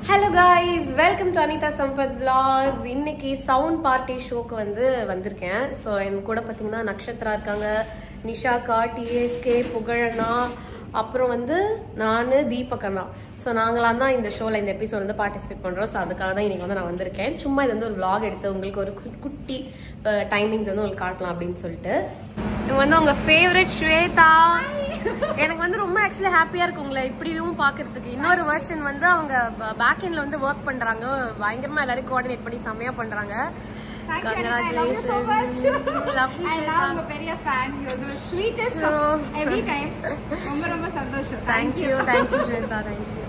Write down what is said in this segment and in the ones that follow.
Hello guys, welcome to Anita Sampath Vlogs. இன்னைக்கு sound party ஷோக்கு வந்திருக்கேன். ஸோ என் கூட பார்த்தீங்கன்னா நக்ஷத்ரா இருக்காங்க, நிஷாக்கா, டிஎஸ்கே, புகழண்ணா, அப்புறம் நான் தீபகண்ணா. ஸோ நாங்களாம் தான் இந்த ஷோவில் இந்த எபிசோட் பார்ட்டிசிபேட் பண்ணுறோம். ஸோ அதுக்காக தான் இன்னைக்கு நான் வந்திருக்கேன். சும்மா இது ஒரு vlog எடுத்து உங்களுக்கு ஒரு குட்டி டைமிங்ஸ் உங்களுக்கு காட்டலாம் அப்படின்னு சொல்லிட்டு. இவங்க உங்க ஃபேவரட் ஸ்வேதா. எனக்கு ரொம்ப ஆக்சுவலி ஹாப்பியா இருக்கு உங்களை இப்படியும் பாக்குறதுக்கு. இன்னொரு வெர்ஷன் அவங்க பேக் எண்ட்ல ஒர்க் பண்றாங்க, பயங்கரமா எல்லாரும் கோஆர்டினேட் பண்ணி செமையா பண்றாங்க. Congratulations. Lovely Shweta. I'm a very fan. You're the sweetest every time. ரொம்ப சந்தோஷம். Thank you Shweta. Thank you.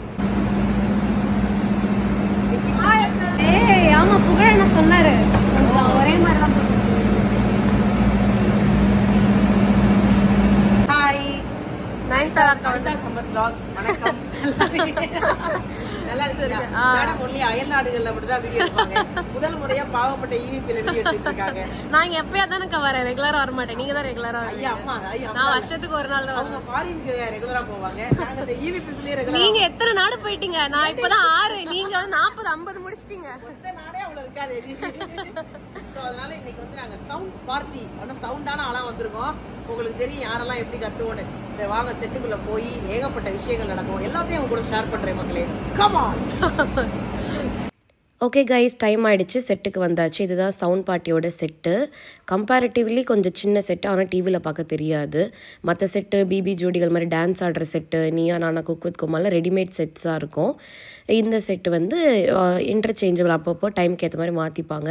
ஏய் ஆமா புகழண்ணா சொன்னாரு ஒரே மாதிரி தான். நயன்தாரா அக்கா சம்பத் vlogs. வணக்கம். நல்லா இருக்கீங்க? மேடம் ஒன்லி அயல் நாடுகள்ல மட்டும் தான் வீடியோ எடுப்பாங்க. முதல் முறையா பாவப்பட்ட ஈவிபில வீடியோ எடுத்துட்டு இருக்காங்க. நான் எப்பயா தானே வரேன், ரெகுலரா வர மாட்டேன். நீங்க தான் ரெகுலரா வரீங்க. ஐயா அம்மா நான் வருஷத்துக்கு ஒரு நாள் தான். அவங்க ஃபாரினுக்கு ரெகுலரா போவாங்க, நாங்க இந்த ஈவிபிக்குள்ளே ரெகுலரா. நீங்க எத்தனை நாடு போயிட்டீங்க? நான் இப்பதான் 6, நீங்க 40 50 முடிச்சிட்டீங்க. மொத்த நாடே அவ்வளவு இருக்காது. சோ அதனால இன்னைக்கு நாங்க சவுண்ட் பார்ட்டி, ஆனா சவுண்டான ஆளா வந்திருக்கோம். உங்களுக்கு தெரியும் யாரெல்லாம் எப்படி கத்துவோன்னு. சரி வாங்க செட்டுக்குள்ள போய் ஏகப்பட்ட விஷயங்கள் நடக்கும், எல்லாத்தையும் உங்க கூட ஷேர் பண்றேன் மக்களே. Come on. Okay guys, time ஆகிடுச்சு, செட்டுக்கு வந்தாச்சு. இதுதான் சவுண்ட் பார்ட்டியோட செட்டு. கம்பேரிட்டிவ்லி கொஞ்சம் சின்ன செட்டு, ஆனால் டிவியில் பார்க்க தெரியாது. மற்ற செட்டு பிபி ஜோடிகள் மாதிரி டான்ஸ் ஆடுற set, Neeya Naana cook with கோமாலாம் readymade செட்ஸாக இருக்கும். இந்த செட்டு இன்டர்சேஞ்சபிள், அப்பப்போ டைமுக்கு ஏற்ற மாதிரி மாற்றிப்பாங்க.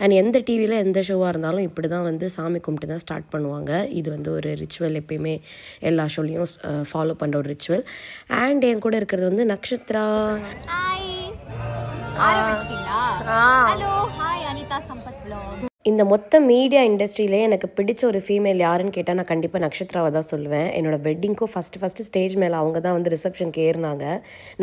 அண்ட் எந்த டிவியில் எந்த ஷோவாக இருந்தாலும் இப்படி தான் சாமி கும்பிட்டு தான் ஸ்டார்ட் பண்ணுவாங்க. இது ஒரு ரிச்சுவல், எப்பயுமே எல்லா ஷோலையும் ஃபாலோ பண்ணுற ஒரு ரிச்சுவல். அண்ட் என் கூட இருக்கிறது Nakshatra. Hello, hi Anitha Sampath vlog. இந்த மொத்த மீடியா இண்டஸ்ட்ரியிலே எனக்கு பிடிச்ச ஒரு ஃபீமேல் யாருன்னு கேட்டால் நான் கண்டிப்பாக நக்ஷத்ராவை தான் சொல்லுவேன். என்னோடய வெட்டிங்க்கும் ஃபஸ்ட்டு ஸ்டேஜ் மேலே அவங்க தான் ரிசப்ஷனுக்கு ஏறினாங்க.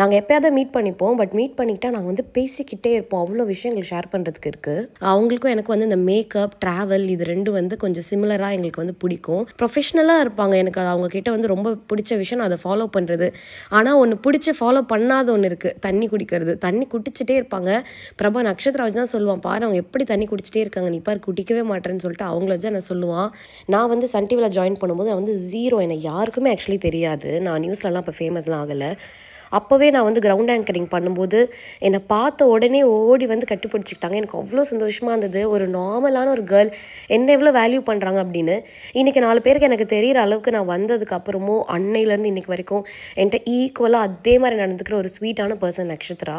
நாங்கள் எப்போயாவது மீட் பண்ணிப்போம், பட் மீட் பண்ணிக்கிட்டால் நாங்கள் பேசிக்கிட்டே இருப்போம். அவ்வளோ விஷயங்கள் ஷேர் பண்ணுறதுக்கு இருக்குது. அவங்களுக்கும் எனக்கு இந்த மேக்கப், ட்ராவல் இது ரெண்டும் கொஞ்சம் சிமிலராக எங்களுக்கு பிடிக்கும். ப்ரொஃபஷ்னலாக இருப்பாங்க. எனக்கு அவங்கக்கிட்ட ரொம்ப பிடிச்ச விஷயம் நான் அதை ஃபாலோ பண்ணுறது. ஆனால் ஒன்று பிடிச்ச ஃபாலோ பண்ணாத ஒன்று இருக்குது, தண்ணி குடிக்கிறது. தண்ணி குடிச்சிட்டே இருப்பாங்க. பிரபா நக்ஷத்ரா வச்சு தான் சொல்லுவான், பாரு அவங்க எப்படி தண்ணி குடிச்சிட்டே இருக்காங்க, நீ குடிக்கவே மாட்டேன்னு சொல்லிட்டு அவங்கள வச்சு நான் சொல்லுவான். நான் சன் டிவியில் ஜாயின் பண்ணும்போது நான் 0, எனக்கு யாருக்குமே ஆக்சுவலி தெரியாது. நான் நியூஸ்லலாம் இப்போ ஃபேமஸ்லாம் ஆகலை. அப்போவே நான் கிரவுண்ட் ஆங்கரிங் பண்ணும்போது என்னை பார்த்த உடனே ஓடி கட்டுப்பிடிச்சிக்கிட்டாங்க. எனக்கு அவ்வளோ சந்தோஷமாக இருந்தது. ஒரு நார்மலான ஒரு கேர்ள் என்ன எவ்வளோ வேல்யூ பண்ணுறாங்க அப்படின்னு. இன்றைக்கி 4 பேருக்கு எனக்கு தெரிகிற அளவுக்கு நான் வந்ததுக்கப்புறமும் அன்னையிலேருந்து இன்றைக்கி வரைக்கும் என்கிட்ட ஈக்குவலாக அதே மாதிரி நடந்துக்கிற ஒரு ஸ்வீட்டான பர்சன் நக்ஷத்ரா.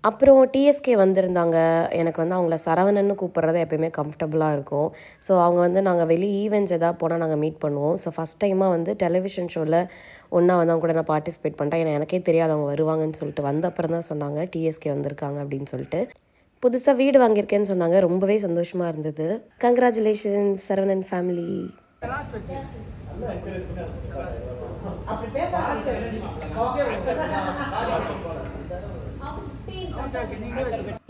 அப்புறம் டிஎஸ்கே வந்திருந்தாங்க. எனக்கு அவங்கள சரவணன்னு கூப்பிட்றது எப்போயுமே கம்ஃபர்டபுளாக இருக்கும். ஸோ அவங்க நாங்கள் வெளியே ஈவெண்ட்ஸ் எதாவது போனால் நாங்கள் மீட் பண்ணுவோம். ஸோ ஃபஸ்ட் டைமாக டெலிவிஷன் ஷோவில் ஒன்றா அவங்க கூட நான் பார்ட்டிசிபேட் பண்ணிட்டேன். ஏன்னா எனக்கே தெரியாது அவங்க வருவாங்கன்னு சொல்லிட்டு. வந்த அப்புறம் தான் சொன்னாங்க டிஎஸ்கே வந்திருக்காங்க அப்படின்னு சொல்லிட்டு. புதுசாக வீடு வாங்கியிருக்கேன்னு சொன்னாங்க, ரொம்பவே சந்தோஷமாக இருந்தது. Congratulations Saravanan family.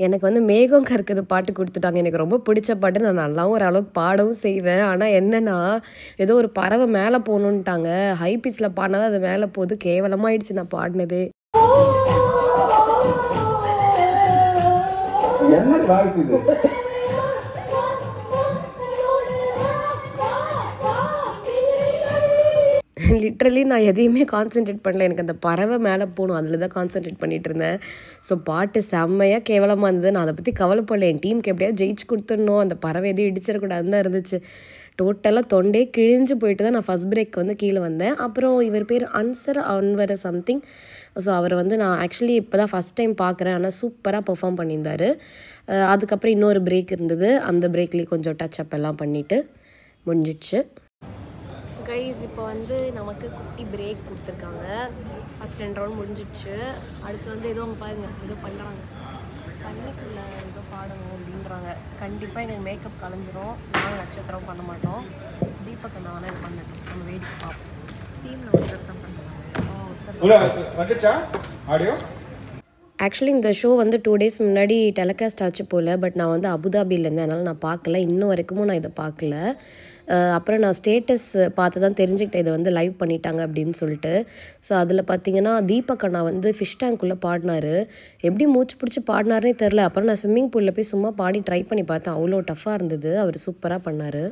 எனக்கு மேகம் கற்குது பாட்டு கொடுத்துட்டாங்க. எனக்கு ரொம்ப பிடிச்ச பாட்டு. நான் நல்லாவும் ஓரளவுக்கு பாடவும் செய்வேன். ஆனால் என்னன்னா ஏதோ ஒரு பறவை மேலே போகணுன்ட்டாங்க. ஹை பிச்சில் பாடினாதான் அது மேலே போகுது. கேவலமாயிடுச்சு நான் பாடினதே. லிட்ரலி நான் எதையுமே கான்சென்ட்ரேட் பண்ணல. எனக்கு அந்த பறவை மேலே போகணும், அதில் தான் கான்சென்ட்ரேட் பண்ணிகிட்டு இருந்தேன். ஸோ பாட்டு செம்மையாக கேவலமாக இருந்தது. நான் அதை பற்றி கவலைப்படல. என் டீமுக்கு எப்படியாவது ஜெயிச்சு கொடுத்துடணும், அந்த பறவை எதையும் இடிச்சிடக்கூடாதுன்னு தான் இருந்துச்சு. டோட்டலாக தொண்டே கிழிஞ்சு போயிட்டு தான் நான் ஃபஸ்ட் பிரேக் கீழே வந்தேன். அப்புறம் இவர் பேர் அன்சர் அன்வர் சம்திங். ஸோ அவர் நான் ஆக்சுவலி இப்போ தான் ஃபஸ்ட் டைம் பார்க்குறேன். ஆனால் சூப்பராக பெர்ஃபார்ம் பண்ணியிருந்தார். அதுக்கப்புறம் இன்னொரு பிரேக் இருந்தது. அந்த பிரேக்லேயும் கொஞ்சம் டச் அப் எல்லாம் பண்ணிவிட்டு முடிஞ்சிடுச்சு. கைஸ் இப்போ நமக்கு குட்டி பிரேக் கொடுத்துருக்காங்க. ஃபஸ்ட் 2 ரவுண்ட் முடிஞ்சிடுச்சு. அடுத்து ஏதோ அவங்க பாருங்க ஏதோ பண்ணுறாங்க, தண்ணிக்குள்ளே ஏதோ பாடணும் அப்படின்றாங்க. கண்டிப்பாக எனக்கு மேக்கப் கலைஞ்சிரும். நாங்கள் நட்சத்திரம் பண்ண மாட்டோம். தீபக் நான் இது பண்ணட்டும், நம்ம வேடிக்கை பார்ப்போம். டீமில் ஒருத்தர் தான் பண்ணுவாங்க. ஆக்சுவலி இந்த ஷோ 2 டேஸ் முன்னாடி டெலிகாஸ்ட் ஆச்சு போல். பட் நான் அபுதாபியில் இருந்தேன், அதனால் நான் பார்க்கல. இன்னும் வரைக்கும் நான் இதை பார்க்கல. அப்புறம் நான் ஸ்டேட்டஸ் பார்த்து தான் தெரிஞ்சுக்கிட்டேன் இதை வந்து லைவ் பண்ணிட்டாங்க அப்படின்னு சொல்லிட்டு. ஸோ அதில் பார்த்தீங்கன்னா தீபக் அண்ணா வந்து ஃபிஷ் டேங்க்குள்ளே பாடினார். எப்படி மூச்சு பிடிச்சி பாடினாருனே தெரில. அப்புறம் நான் ஸ்விம்மிங் பூலில் போய் சும்மா பாடி ட்ரை பண்ணி பார்த்தேன். அவ்வளோ டஃப்பாக இருந்தது. அவர் சூப்பராக பண்ணார்.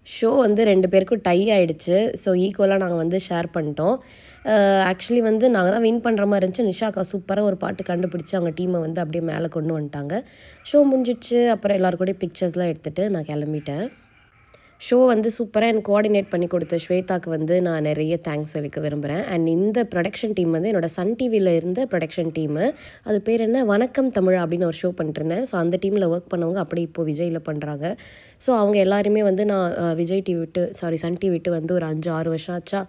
ஷோ வந்து 2 பேருக்கும் டை ஆகிடுச்சு. ஸோ ஈக்குவலாக நாங்கள் வந்து ஷேர் பண்ணிட்டோம். ஆக்சுவலி வந்து நாங்கள் தான் வின் பண்ணுற மாதிரி இருந்துச்சு. நிஷாக்கா சூப்பராக ஒரு பாட்டு கண்டுபிடிச்சி அவங்க டீமை வந்து அப்படியே மேலே கொண்டு வந்துட்டாங்க. ஷோ முடிஞ்சிடுச்சு. அப்புறம் எல்லாருக்கூடய பிக்சர்ஸ்லாம் எடுத்துகிட்டு நான் கிளம்பிட்டேன். ஷோ வந்து சூப்பராக எனக்கு கோஆர்டினேட் பண்ணி கொடுத்த ஸ்வேதாக்கு வந்து நான் நிறைய தேங்க்ஸ் சொல்லிக்க விரும்புகிறேன். அண்ட் இந்த ப்ரொடக்ஷன் டீம் வந்து என்னோடய சன் டிவியில் இருந்த ப்ரொடக்ஷன் டீமு. அது பேர் என்ன, வணக்கம் தமிழ் அப்படின்னு ஒரு ஷோ பண்ணிட்டுருந்தேன். ஸோ அந்த டீமில் ஒர்க் பண்ணவங்க அப்படி இப்போது விஜயில் பண்ணுறாங்க. ஸோ அவங்க எல்லாருமே வந்து நான் சன் டிவி விட்டு வந்து ஒரு 5-6 வருஷம் ஆச்சா,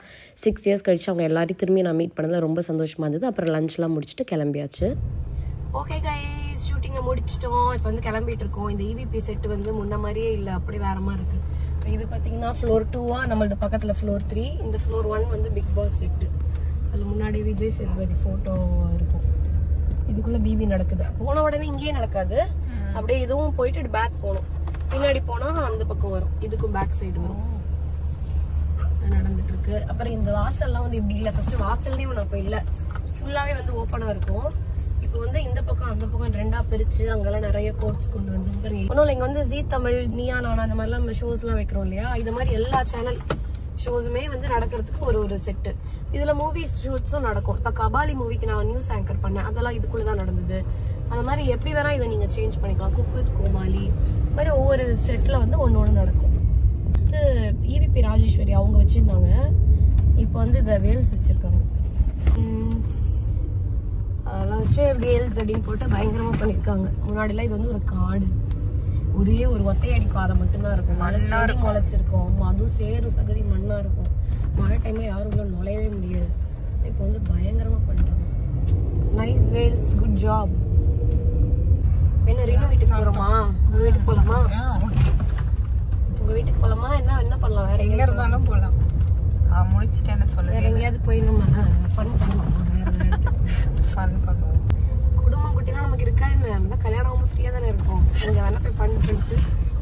6 இயர்ஸ் கழிச்சு அவங்க எல்லாரையும் திரும்பி நான் மீட் பண்ணதில் ரொம்ப சந்தோஷமாக இருந்தது. அப்புறம் லஞ்ச்லாம் முடிச்சுட்டு கிளம்பியாச்சு. ஓகே கைஸ், ஷூட்டிங்கை முடிச்சிட்டோம். இப்போ வந்து கிளம்பிட்டு இருக்கோம். இந்த EVP செட்டு வந்து முன்ன மாதிரியே இல்லை, அப்படி வேற மாதிரி இருக்குது. இது பார்த்தீங்கன்னா ஃப்ளோர் 2 நம்மளது பக்கத்தில் ஃப்ளோர் 3. இந்த ஃப்ளோர் 1 வந்து பிக் பாஸ் செட்டு. அதில் முன்னாடி விஜய் சேதுபதி ஃபோட்டோ இருக்கும். இதுக்குள்ளே பிபி நடக்குது. போன உடனே இங்கேயே நடக்காது, அப்படியே இதுவும் போயிட்டு பேக் போகணும். பின்னாடி போனால் அந்த பக்கம் வரும், இதுக்கும் பேக் சைடு வரும். நடந்துட்டு இருக்கு. அப்புறம் இந்த வாசல்லாம் வந்து இப்படி இல்லை. ஃபர்ஸ்ட் வாசல்லேயும் நான் இப்போ இல்லை, ஃபுல்லாகவே வந்து ஓப்பனாக இருக்கும். இப்போ வந்து இந்த பக்கம் அந்த பக்கம் 2ஆ பிரிச்சு அங்கெல்லாம் நிறைய கோட்ஸ் கொண்டு வந்து ஒன்றும் இங்கே வந்து ஜீ தமிழ், நீயா நானா அந்த மாதிரிலாம் நம்ம ஷோஸ்லாம் வைக்கிறோம் இல்லையா, இது மாதிரி எல்லா சேனல் ஷோஸுமே வந்து நடக்கிறதுக்கு ஒரு செட்டு. இதில் மூவிஸ் ஷூட்ஸும் நடக்கும். இப்போ கபாலி மூவிக்கு நான் நியூஸ் ஆங்கர் பண்ணேன், அதெல்லாம் இதுக்குள்ளே தான் நடந்தது. அந்த மாதிரி எப்படி வேணா இதை நீங்கள் சேஞ்ச் பண்ணிக்கலாம். குக் வித் கோமாளி மாதிரி ஒவ்வொரு செட்டில் வந்து ஒன்று நடக்கும். ஃபஸ்ட்டு EVP ராஜேஸ்வரி அவங்க வச்சுருந்தாங்க. இப்போ வந்து இதை வேல்ஸ் வச்சுருக்காங்க. அதெல்லாம் வச்சு வேல்ஸ் அப்படின்னு போட்டு பயங்கரமாக பண்ணியிருக்காங்க. முன்னாடிலாம் இது வந்து ஒரு காடு, ஒரே ஒரு ஒத்தையடி பாதை மட்டும்தான் இருக்கும். மழை முளைச்சிருக்கும், அதுவும் சேரும் சகதி மண்ணாக இருக்கும். மழை டைமில் யாரும் உள்ள நுழையவே முடியாது. இப்போ வந்து பயங்கரமாக பண்ணிட்டாங்க. Nice wells, good job. என்ன ரினு வீட்டுக்கு போகிறோமா? உங்கள் வீட்டுக்கு போகலாமா? உங்கள் வீட்டுக்கு போகலாமா? என்ன பண்ணலாம்? வேற எங்கே இருந்தாலும் போகலாம். முடிச்சுட்டேன்னு சொல்ல, வேற எங்கேயாவது போயிடணுமா? ஃபன் பண்ணலாம். ஃபன் பண்ணுவோம். குடும்பம் குட்டிலாம் நமக்கு இருக்கா என்ன? நம்ம கல்யாணம் ரொம்ப ஃப்ரீயாக தானே இருக்கும். நீங்கள் வேணா போய் ஃபன் பண்ணிட்டு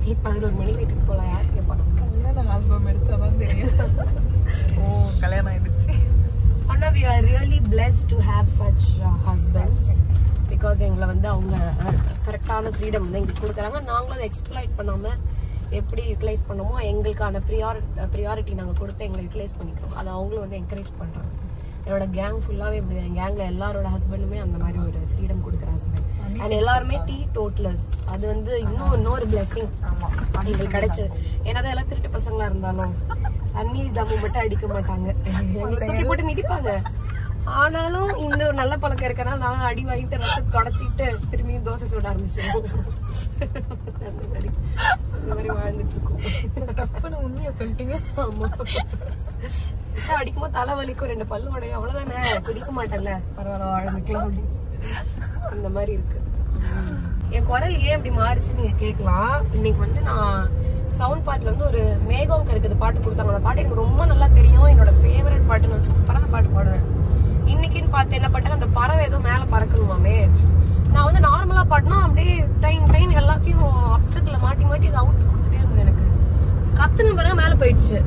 11 மணிக்கு வீட்டுக்கு போகலாம். யார் கேட்பாங்க? கல்யாணம் ஆல்பம் எடுத்தால் தான் தெரியும். ஓ, கல்யாணம் ஆயிடுச்சு. ஆனால் we are really blessed to have such husbands because எங்களை வந்து அவங்க கரெக்டான ஃப்ரீடம் வந்து எங்களுக்கு கொடுக்குறாங்க. நாங்களும் அதை எக்ஸ்ப்ளாய்ட் பண்ணாமல் எப்படி யூட்டிலைஸ் பண்ணமோ எங்களுக்கான ப்ரியாரிட்டி நாங்கள் கொடுத்து எங்களை யூட்டிலைஸ் பண்ணிக்கிறோம். அதை அவங்களும் வந்து என்கரேஜ் பண்ணுறாங்க. என்னோட கேங் ஃபுல்லாகவே இப்படி தான். என் கேங்கில் எல்லாரோட ஹஸ்பண்டுமே அந்த மாதிரி ஒரு ஃப்ரீடம் கொடுக்குற ஹஸ்பண்ட். அண்ட் எல்லாருமே டோட்டலர்ஸ். அது வந்து இன்னொரு பிளெஸிங் எங்களுக்கு கிடைச்சது. ஏன்னா தான் எல்லாம் திருட்டு பசங்களா இருந்தாலும் தண்ணி தம்மு மட்டும் அடிக்க மாட்டாங்க, எங்களுக்கு தூக்கி போட்டு மிதிப்பாங்க. ஆனாலும் இந்த ஒரு நல்ல பழக்கம் இருக்கனால நானும் அடி வாங்கிட்டு ரத்தத்தை தொடச்சிட்டு திரும்பியும் தோசை சுட ஆரம்பிச்சிருக்கோம். அந்த மாதிரி வாழ்ந்துட்டு இருக்கோம். உண்மையா சொல்லிட்டீங்க. ஆமா, அடிக்கும்போது தலை வலிக்கும், 2 பல்லு உடையும், அவ்வளவுதானே. குடிக்க மாட்டேன்ல, பரவாயில்ல வாழ்ந்துக்கலாம் அப்படி. இந்த மாதிரி இருக்கு. என் குரல் ஏன் இப்படி மாறிச்சு நீங்க கேட்கலாம். இன்னைக்கு வந்து நான் சவுண்ட் பாட்டுல வந்து ஒரு மேகம் கருக்குது பாட்டு கொடுத்தாங்க. அந்த பாட்டு எனக்கு ரொம்ப நல்லா தெரியும். என்னோட ஃபேவரட் பாட்டு. நான் சூப்பரான பாட்டு பாடுவேன். இன்னைக்குன்னு பார்த்து என்ன பண்ணாங்க, அந்த பறவை ஏதோ மேல பறக்கணுமாமே. நான் வந்து நார்மலா பாடினா அப்படியே டைம் எல்லாத்தையும் அப்டக்கில் மாட்டி அதை அவுட் கொடுத்துட்டே இருந்தது. எனக்கு கத்துன பிறகு மேல போயிடுச்சு.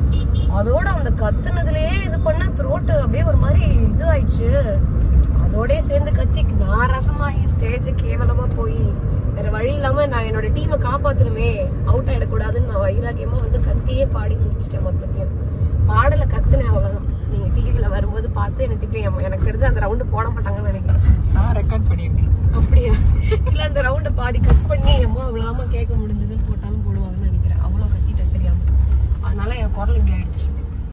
அதோட அந்த கத்துனதுலயே இது பண்ண த்ரோட்டு அப்படியே ஒரு மாதிரி இது ஆயிடுச்சு. அதோடய சேர்ந்து கத்தி நான் ரசமாகி ஸ்டேஜ் கேவலமா போய் வேற வழி இல்லாம நான் என்னோட டீமை காப்பாத்தணுமே, அவுட் ஆயிடக்கூடாதுன்னு நான் வைராக்கியமா வந்து கத்தியே பாடி முடிச்சிட்டேன். மொத்தத்தையும் பாடல கத்துனேன், அவ்வளவுதான். நீங்க டிவில வரும்போது பார்த்து எனக்கு திட்டம். எனக்கு தெரிஞ்சு அந்த ரவுண்டு போட மாட்டாங்கன்னு நினைக்கிறேன். நான் ரெக்கார்ட் பண்ணியிருக்கேன். அப்படியா? இல்ல அந்த ரவுண்டை பாதி கட் பண்ணி அம்மா இவ்வளவு கேட்க முடிஞ்சதுன்னு போட்டாலும் போடுவாங்கன்னு நினைக்கிறேன். அவ்வளவு கட்டிட்டேன் தெரியாம. அதனால என் குரல் இப்படி ஆயிடுச்சு.